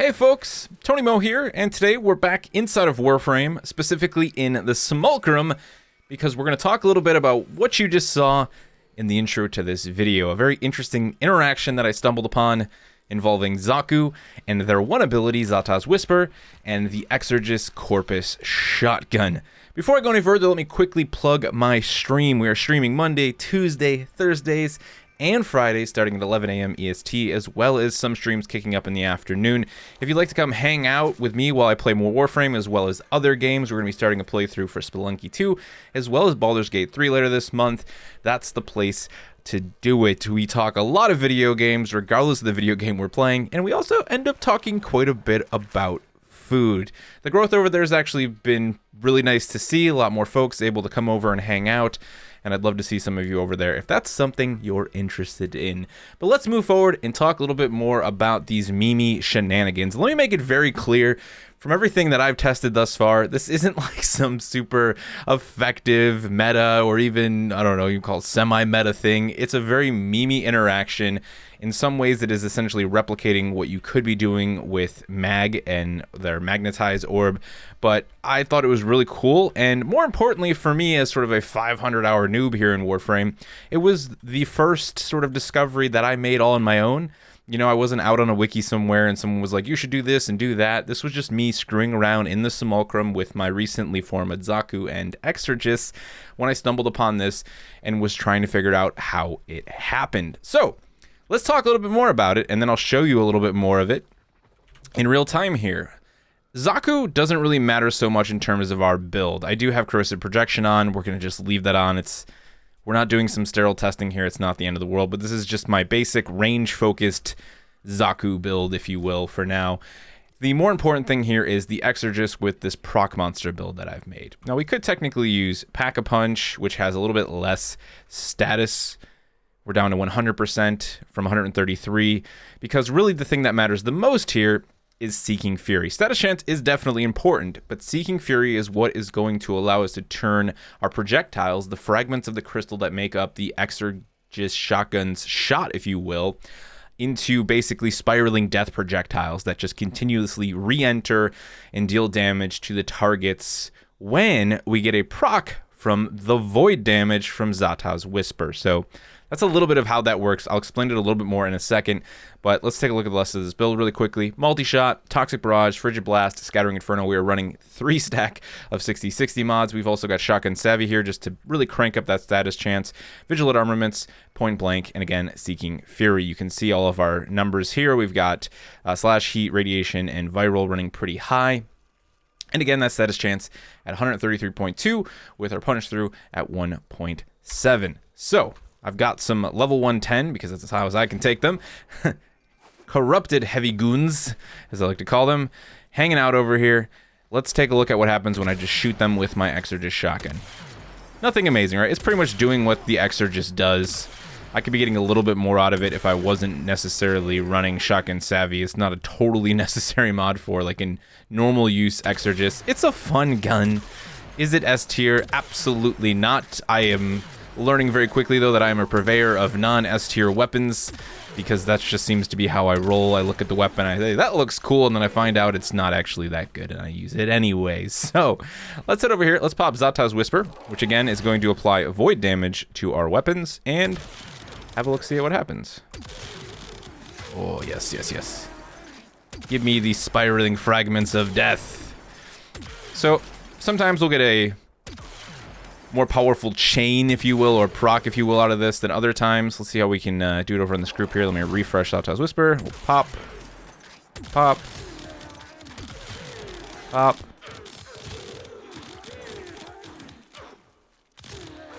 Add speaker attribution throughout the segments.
Speaker 1: Hey folks, Tony Mo here, and today we're back inside of Warframe, specifically in the Simulacrum, because we're going to talk a little bit about what you just saw in the intro to this video. A very interesting interaction that I stumbled upon involving Xaku and their one ability, Xata's Whisper, and the Exergis Corpus Shotgun. Before I go any further, let me quickly plug my stream. We are streaming Monday, Tuesday, Thursdays, and Fridays starting at 11 a.m. EST, as well as some streams kicking up in the afternoon. If you'd like to come hang out with me while I play more Warframe, as well as other games, we're going to be starting a playthrough for Spelunky 2, as well as Baldur's Gate 3 later this month. That's the place to do it. We talk a lot of video games, regardless of the video game we're playing, and we also end up talking quite a bit about food. The growth over there has actually been really nice to see. A lot more folks able to come over and hang out, and I'd love to see some of you over there if that's something you're interested in. But let's move forward and talk a little bit more about these meme shenanigans. Let me make it very clear, from everything that I've tested thus far, this isn't like some super effective meta or even, I don't know, you can call it semi-meta thing. It's a very meme interaction. In some ways, it is essentially replicating what you could be doing with Mag and their magnetized orb, but I thought it was really cool, and more importantly for me as sort of a 500-hour noob here in Warframe, it was the first sort of discovery that I made all on my own. You know, I wasn't out on a wiki somewhere and someone was like, you should do this and do that. This was just me screwing around in the Simulacrum with my recently formed Xaku and Exergis when I stumbled upon this and was trying to figure out how it happened. So, let's talk a little bit more about it, and then I'll show you a little bit more of it in real time here. Xaku doesn't really matter so much in terms of our build. I do have corrosive projection on. We're going to just leave that on. We're not doing some sterile testing here. It's not the end of the world, but this is just my basic range-focused Xaku build, if you will, for now. The more important thing here is the Exergis with this proc monster build that I've made. Now, we could technically use Pack-a-Punch, which has a little bit less status. We're down to 100% from 133, because really the thing that matters the most here is Seeking Fury. Status chance is definitely important, but Seeking Fury is what is going to allow us to turn our projectiles, the fragments of the crystal that make up the Exergis shotgun's shot, if you will, into basically spiraling death projectiles that just continuously re-enter and deal damage to the targets when we get a proc from the void damage from Xata's Whisper. So that's a little bit of how that works. I'll explain it a little bit more in a second, but let's take a look at the rest of this build really quickly. Multi-shot, Toxic Barrage, Frigid Blast, Scattering Inferno. We are running 3 stack of 60/60 mods. We've also got Shotgun Savvy here just to really crank up that status chance. Vigilant Armaments, Point Blank, and again, Seeking Fury. You can see all of our numbers here. We've got Slash, Heat, Radiation, and Viral running pretty high. And again, that status chance at 133.2 with our Punish Through at 1.7. So, I've got some level 110, because that's as high as I can take them. Corrupted heavy goons, as I like to call them, hanging out over here. Let's take a look at what happens when I just shoot them with my Exergis shotgun. Nothing amazing, right? It's pretty much doing what the Exergis does. I could be getting a little bit more out of it if I wasn't necessarily running Shotgun Savvy. It's not a totally necessary mod for like in normal use Exergis. It's a fun gun. Is it S tier? Absolutely not. I am learning very quickly though that I am a purveyor of non-S tier weapons, because that just seems to be how I roll. I look at the weapon, I say, that looks cool, and then I find out it's not actually that good, and I use it anyways. So, let's head over here. Let's pop Xata's Whisper, which again is going to apply void damage to our weapons, and have a look-see at what happens. Oh, yes, yes, yes. Give me the spiraling fragments of death. So, sometimes we'll get a more powerful chain, if you will, or proc, if you will, out of this than other times. Let's see how we can do it over in this group here. Let me refresh Xata's Whisper. We'll pop. Pop. Pop.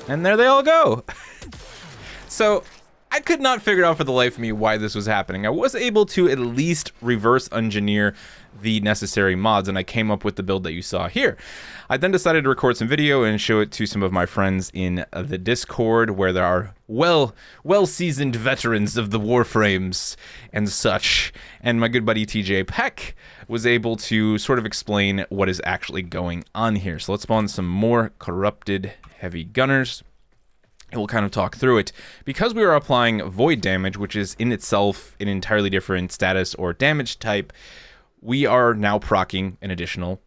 Speaker 1: And there they all go. So, I could not figure out for the life of me why this was happening. I was able to at least reverse engineer the necessary mods, and I came up with the build that you saw here. I then decided to record some video and show it to some of my friends in the Discord, where there are well-seasoned veterans of the Warframes and such, and my good buddy TJ Peck was able to sort of explain what is actually going on here. So let's spawn some more corrupted heavy gunners, and we'll kind of talk through it. Because we are applying void damage, which is in itself an entirely different status or damage type, we are now proccing an additional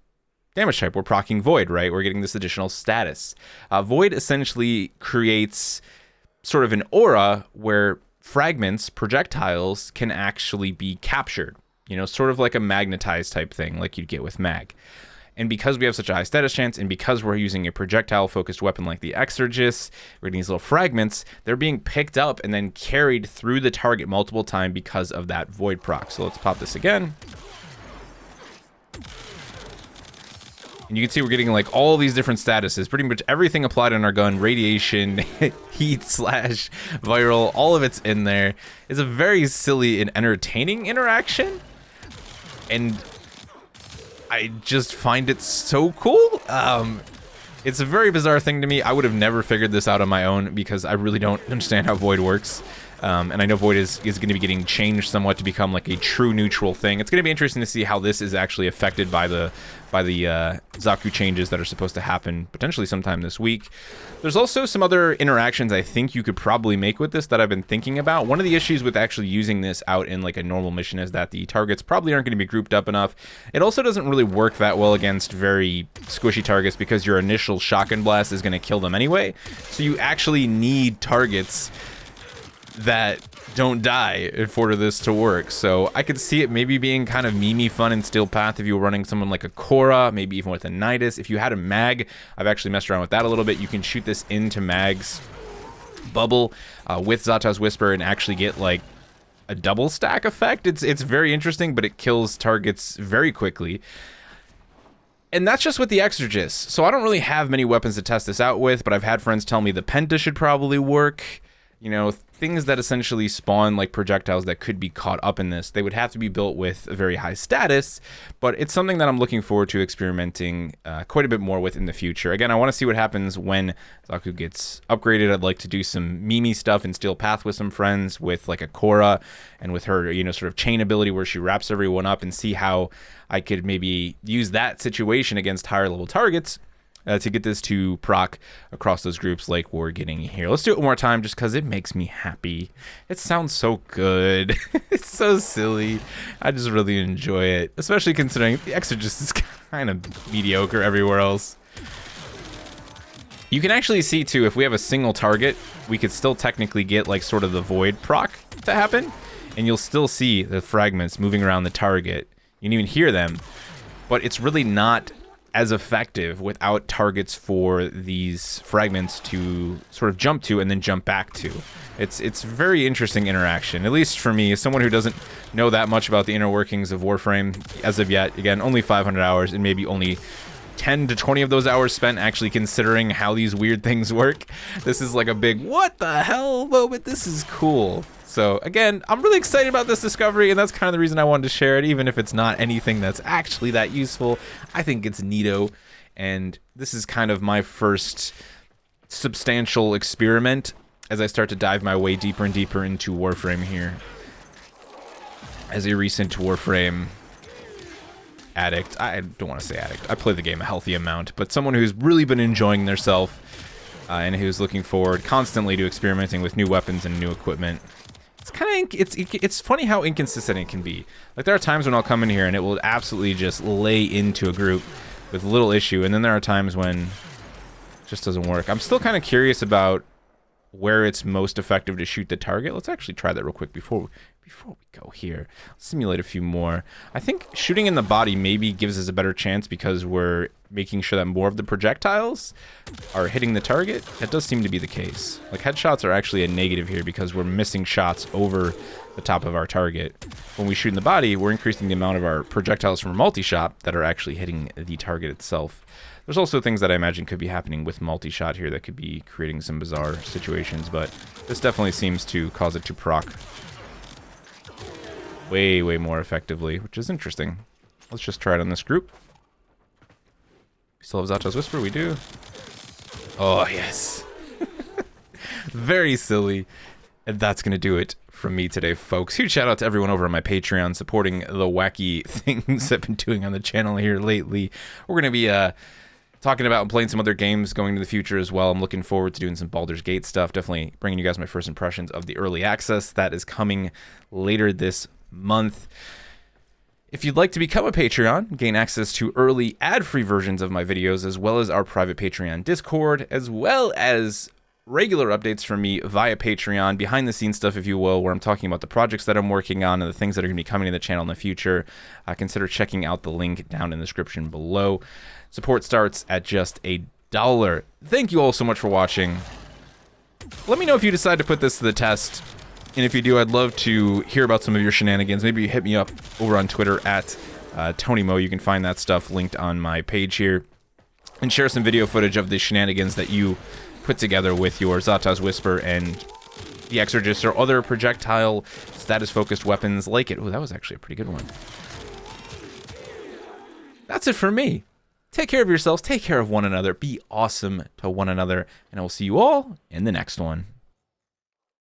Speaker 1: damage type. We're proccing Void, right? We're getting this additional status. Void essentially creates sort of an aura where fragments, projectiles, can actually be captured. You know, sort of like a magnetized type thing like you'd get with mag. And because we have such a high status chance, and because we're using a projectile-focused weapon like the Exergis, we're getting these little fragments, they're being picked up and then carried through the target multiple times because of that Void proc. So let's pop this again. And you can see we're getting like all these different statuses, pretty much everything applied on our gun, radiation, heat slash viral, all of it's in there. It's a very silly and entertaining interaction. And I just find it so cool. It's a very bizarre thing to me. I would have never figured this out on my own because I really don't understand how Void works. And I know Void is going to be getting changed somewhat to become like a true neutral thing. It's going to be interesting to see how this is actually affected by the Xaku changes that are supposed to happen potentially sometime this week. There's also some other interactions I think you could probably make with this that I've been thinking about. One of the issues with actually using this out in like a normal mission is that the targets probably aren't going to be grouped up enough. It also doesn't really work that well against very squishy targets because your initial shotgun blast is going to kill them anyway. So you actually need targets that don't die for this to work. So I could see it maybe being kind of meme-y fun in Steel Path if you were running someone like a Korra, maybe even with a Nidus. If you had a mag, I've actually messed around with that a little bit. You can shoot this into mag's bubble with Xata's Whisper and actually get like a double stack effect. It's very interesting, but it kills targets very quickly. And that's just with the Exergis. So I don't really have many weapons to test this out with, but I've had friends tell me the Penta should probably work. You know, things that essentially spawn like projectiles that could be caught up in this. They would have to be built with a very high status, but it's something that I'm looking forward to experimenting quite a bit more with in the future. Again, I want to see what happens when Xaku gets upgraded. I'd like to do some meme stuff in Steel Path with some friends, with like a Korra and with her, you know, sort of chain ability where she wraps everyone up, and see how I could maybe use that situation against higher level targets. To get this to proc across those groups like we're getting here. Let's do it one more time just because it makes me happy. It sounds so good. It's so silly. I just really enjoy it, especially considering the Exergis is kind of mediocre everywhere else. You can actually see too, if we have a single target, we could still technically get like sort of the Void proc to happen, and you'll still see the fragments moving around the target. You can even hear them, but it's really not as effective without targets for these fragments to sort of jump to and then jump back to. It's very interesting interaction, at least for me, as someone who doesn't know that much about the inner workings of Warframe as of yet. Again, only 500 hours, and maybe only 10 to 20 of those hours spent actually considering how these weird things work. This is like a big what the hell moment. This is cool. So again, I'm really excited about this discovery, and that's kind of the reason I wanted to share it, even if it's not anything that's actually that useful. I think it's neato, and this is kind of my first substantial experiment as I start to dive my way deeper and deeper into Warframe here. As a recent Warframe addict, I don't want to say addict, I play the game a healthy amount, but someone who's really been enjoying themselves and who's looking forward constantly to experimenting with new weapons and new equipment. It's kind of, it's funny how inconsistent it can be. Like, there are times when I'll come in here and it will absolutely just lay into a group with little issue, and then there are times when it just doesn't work. I'm still kind of curious about where it's most effective to shoot the target. Let's actually try that real quick before we go here. Let's simulate a few more. I think shooting in the body maybe gives us a better chance because we're making sure that more of the projectiles are hitting the target. That does seem to be the case. Like, headshots are actually a negative here because we're missing shots over the top of our target. When we shoot in the body, we're increasing the amount of our projectiles from a multi-shot that are actually hitting the target itself. There's also things that I imagine could be happening with multi-shot here that could be creating some bizarre situations, but this definitely seems to cause it to proc way, way more effectively, which is interesting. Let's just try it on this group. We still have Xata's Whisper, we do. Oh, yes. Very silly. And that's going to do it from me today, folks. Huge shout out to everyone over on my Patreon supporting the wacky things I've been doing on the channel here lately. We're going to be talking about and playing some other games going into the future as well. I'm looking forward to doing some Baldur's Gate stuff. Definitely bringing you guys my first impressions of the early access that is coming later this month. If you'd like to become a Patreon, gain access to early ad-free versions of my videos, as well as our private Patreon Discord, as well as regular updates from me via Patreon, behind-the-scenes stuff, if you will, where I'm talking about the projects that I'm working on and the things that are going to be coming to the channel in the future, consider checking out the link down in the description below. Support starts at just $1. Thank you all so much for watching. Let me know if you decide to put this to the test. And if you do, I'd love to hear about some of your shenanigans. Maybe you hit me up over on Twitter at TonyMo. You can find that stuff linked on my page here. And share some video footage of the shenanigans that you put together with your Xata's Whisper and the Exergis or other projectile status-focused weapons like it. Oh, that was actually a pretty good one. That's it for me. Take care of yourselves. Take care of one another. Be awesome to one another. And I will see you all in the next one.